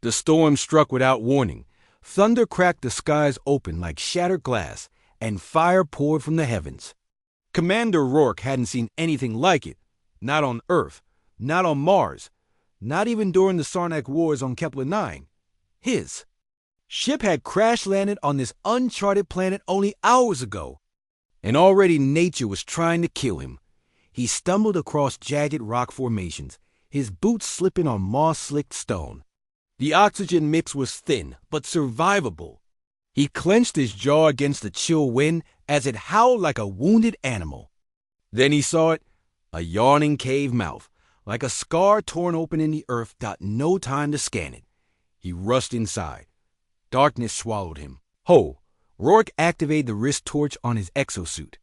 The storm struck without warning. Thunder cracked the skies open like shattered glass, and fire poured from the heavens. Commander Rourke hadn't seen anything like it. Not on Earth, not on Mars, not even during the Sarnak Wars on Kepler-9. His ship had crash-landed on this uncharted planet only hours ago, and already nature was trying to kill him. He stumbled across jagged rock formations, his boots slipping on moss-slicked stone. The oxygen mix was thin, but survivable. He clenched his jaw against the chill wind as it howled like a wounded animal. Then he saw it, a yawning cave mouth, like a scar torn open in the earth, got no time to scan it. He rushed inside. Darkness swallowed him. Rourke activated the wrist torch on his exosuit.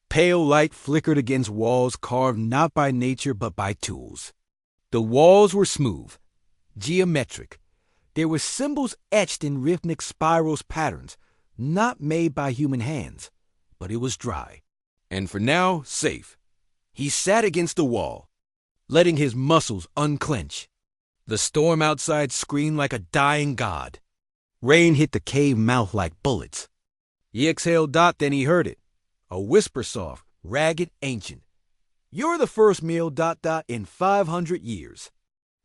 Pale light flickered against walls carved not by nature but by tools. The walls were smooth, geometric. There were symbols etched in rhythmic spirals patterns, not made by human hands, but it was dry. And for now, safe. He sat against the wall, letting his muscles unclench. The storm outside screamed like a dying god. Rain hit the cave mouth like bullets. He exhaled, then he heard it. A whisper soft, ragged, ancient. "You're the first meal, in 500 years.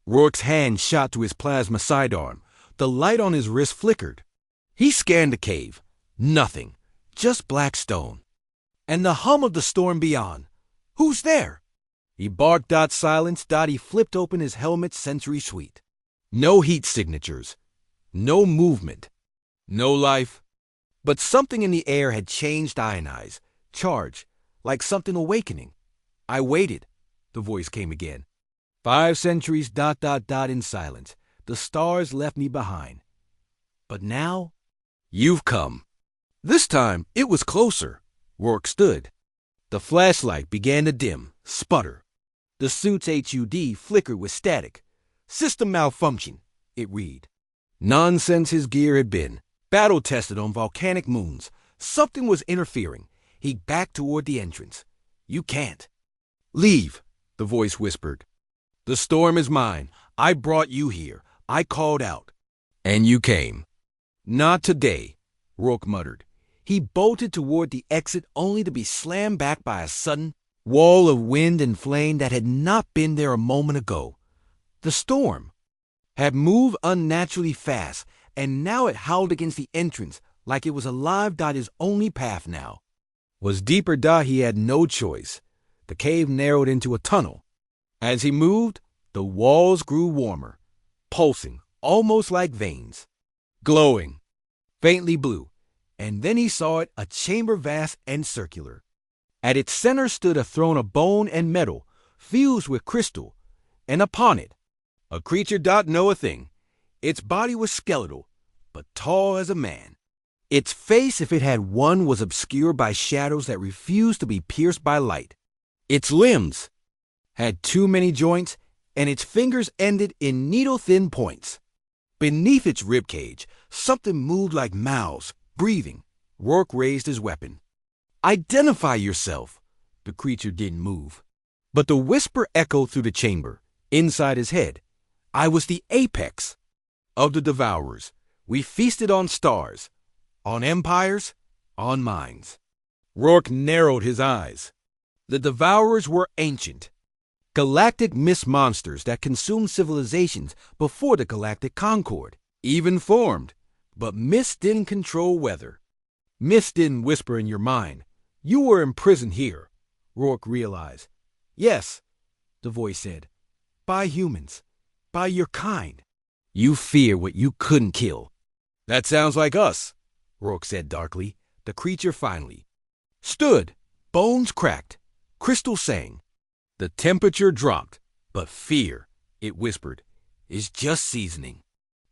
Rourke's hand shot to his plasma sidearm. The light on his wrist flickered. He scanned the cave. Nothing. Just black stone. And the hum of the storm beyond. Who's there? He barked, silence, he flipped open his helmet's sensory suite. No heat signatures. No movement. No life. But something in the air had changed, ionized, charged, like something awakening. I waited. The voice came again. 5 centuries, in silence. The stars left me behind. But now, you've come. This time, it was closer. Rourke stood. The flashlight began to dim, sputter. The suit's HUD flickered with static. "System malfunction," it read. Nonsense his gear had been. Battle-tested on volcanic moons. Something was interfering. He backed toward the entrance. "You can't." "Leave," the voice whispered. "The storm is mine. I brought you here. I called out. And you came." "Not today," Rourke muttered. He bolted toward the exit only to be slammed back by a sudden wall of wind and flame that had not been there a moment ago. The storm had moved unnaturally fast, and now it howled against the entrance like it was alive. His only path now was deeper. He had no choice. The cave narrowed into a tunnel. As he moved, the walls grew warmer, pulsing, almost like veins, glowing, faintly blue. And then he saw it, a chamber vast and circular. At its center stood a throne of bone and metal, fused with crystal, and upon it, a creature know a thing. Its body was skeletal, but tall as a man. Its face, if it had one, was obscured by shadows that refused to be pierced by light. Its limbs had too many joints, and its fingers ended in needle-thin points. Beneath its ribcage, something moved like mouths, breathing. Rourke raised his weapon. "Identify yourself." The creature didn't move. But the whisper echoed through the chamber, inside his head. "I was the apex of the Devourers. We feasted on stars, on empires, on minds." Rourke narrowed his eyes. The Devourers were ancient, galactic mist monsters that consumed civilizations before the Galactic Concord even formed. But mist didn't control weather. Mist didn't whisper in your mind. You were imprisoned here, Rourke realized. "Yes," the voice said, "by humans, by your kind. You fear what you couldn't kill." "That sounds like us," Rourke said darkly. The creature finally stood, bones cracked, crystal sang. The temperature dropped, but fear, it whispered, is just seasoning.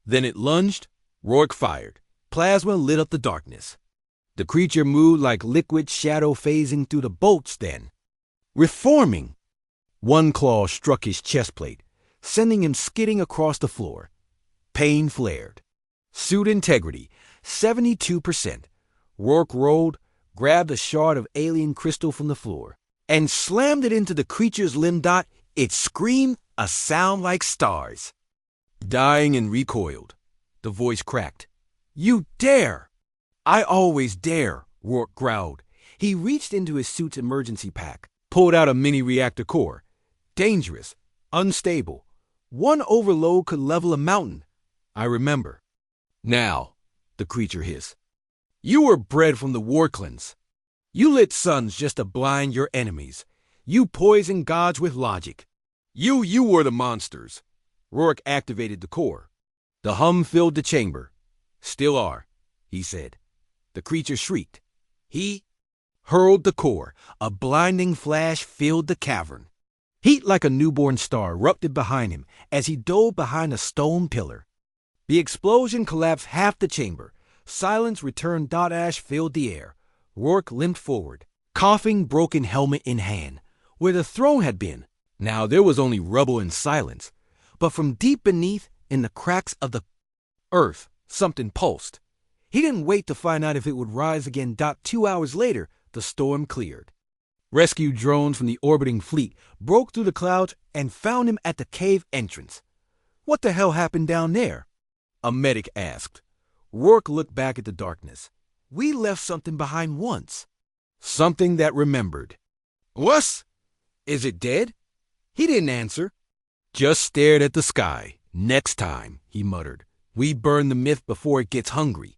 Then it lunged. Rourke fired. Plasma lit up the darkness. The creature moved like liquid shadow phasing through the bolts then, reforming. One claw struck his chest plate, sending him skidding across the floor. Pain flared. Suit integrity, 72%. Rourke rolled, grabbed a shard of alien crystal from the floor, and slammed it into the creature's limb. It screamed, a sound like stars. Dying and recoiled. The voice cracked. You dare! I always dare, Rourke growled. He reached into his suit's emergency pack, pulled out a mini reactor core. Dangerous, unstable. One overload could level a mountain. I remember. Now, the creature hissed. You were bred from the Warclans. You lit suns just to blind your enemies. You poison gods with logic. You were the monsters. Rourke activated the core. The hum filled the chamber. Still are, he said. The creature shrieked. He hurled the core. A blinding flash filled the cavern. Heat like a newborn star erupted behind him as he dove behind a stone pillar. The explosion collapsed half the chamber. Silence returned. Dot ash filled the air. Rourke limped forward, coughing, broken helmet in hand. Where the throne had been, now there was only rubble and silence. But from deep beneath, in the cracks of the earth, something pulsed. He didn't wait to find out if it would rise again. 2 hours later, the storm cleared. Rescue drones from the orbiting fleet broke through the clouds and found him at the cave entrance. What the hell happened down there? A medic asked. Rourke looked back at the darkness. We left something behind once. Something that remembered. What? Is it dead? He didn't answer. Just stared at the sky. Next time, he muttered, we burn the myth before it gets hungry.